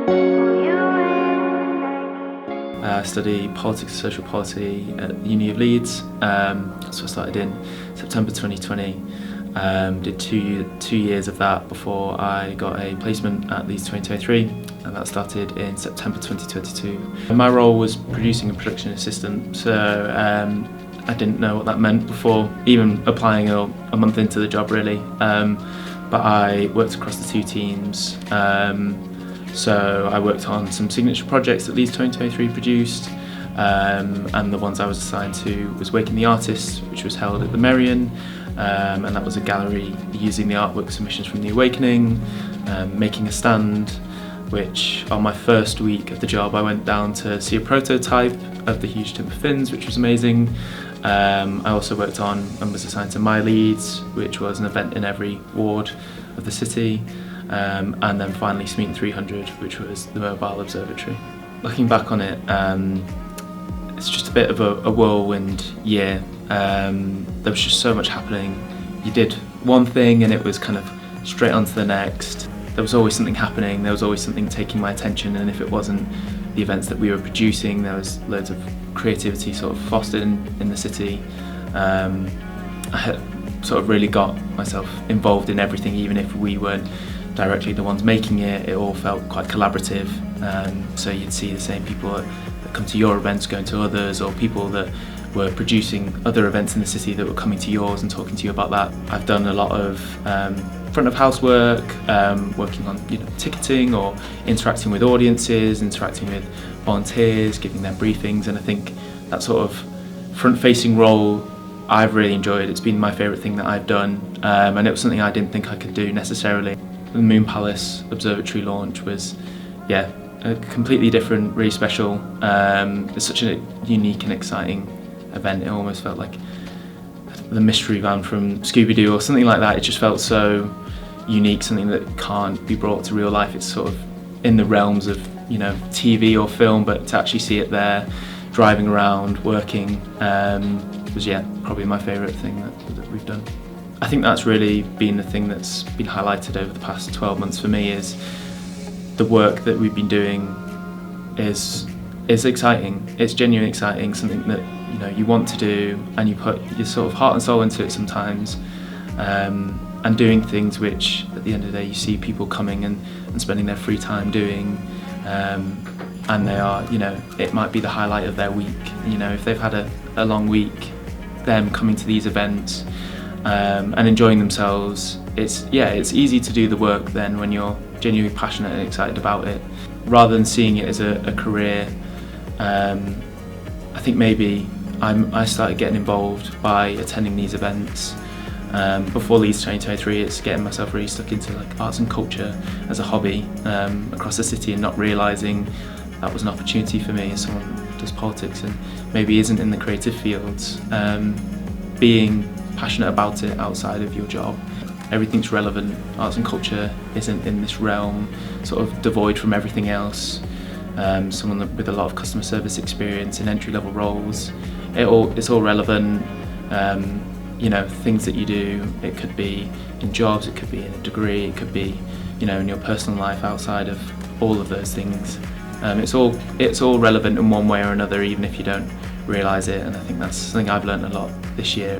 I study politics and social policy at the University of Leeds. So I started in September 2020. Did two years of that before I got a placement at Leeds 2023, and that started in September 2022. My role was producing and production assistant, so I didn't know what that meant before even applying a month into the job really. But I worked across the two teams. So I worked on some signature projects that Leeds 2023 produced, and the ones I was assigned to was Waking the Artists, which was held at the Merion, and that was a gallery using the artwork submissions from the Awakening, making a stand, which on my first week of the job I went down to see a prototype of the huge timber fins, which was amazing. I also worked on and was assigned to My Leeds, which was an event in every ward of the city. And then finally Smeaton 300, which was the mobile observatory. Looking back on it, it's just a bit of a whirlwind year. There was just so much happening. You did one thing and it was kind of straight on to the next. There was always something happening, there was always something taking my attention, and if it wasn't the events that we were producing, there was loads of creativity sort of fostered in the city. I had sort of really got myself involved in everything, even if we weren't directly the ones making it. It all felt quite collaborative, so you'd see the same people that come to your events going to others, or people that were producing other events in the city that were coming to yours and talking to you about that. I've done a lot of front of house work, working on ticketing or interacting with audiences, interacting with volunteers, giving them briefings, and I think that sort of front facing role I've really enjoyed. It's been my favourite thing that I've done, and it was something I didn't think I could do necessarily. The Moon Palace Observatory launch was, completely different, really special. It's such a unique and exciting event. It almost felt like the mystery van from Scooby-Doo or something like that. It just felt so unique, something that can't be brought to real life. It's sort of in the realms of TV or film, but to actually see it there, driving around, working, was probably my favourite thing that we've done. I think that's really been the thing that's been highlighted over the past 12 months for me, is the work that we've been doing is exciting. It's genuinely exciting, something that you want to do, and you put your sort of heart and soul into it sometimes, and doing things which at the end of the day you see people coming and spending their free time doing, and they are, it might be the highlight of their week. If they've had a long week, them coming to these events and enjoying themselves, it's easy to do the work then when you're genuinely passionate and excited about it, rather than seeing it as a career. I think maybe I started getting involved by attending these events. Before Leeds 2023, it's getting myself really stuck into like arts and culture as a hobby across the city, and not realising that was an opportunity for me as someone who does politics and maybe isn't in the creative fields. Being passionate about it outside of your job, everything's relevant. Arts and culture isn't in this realm, sort of devoid from everything else. Someone with a lot of customer service experience in entry-level roles, it's all relevant. Things that you do, it could be in jobs, it could be in a degree, it could be in your personal life outside of all of those things. It's all relevant in one way or another, even if you don't realise it, and I think that's something I've learned a lot this year.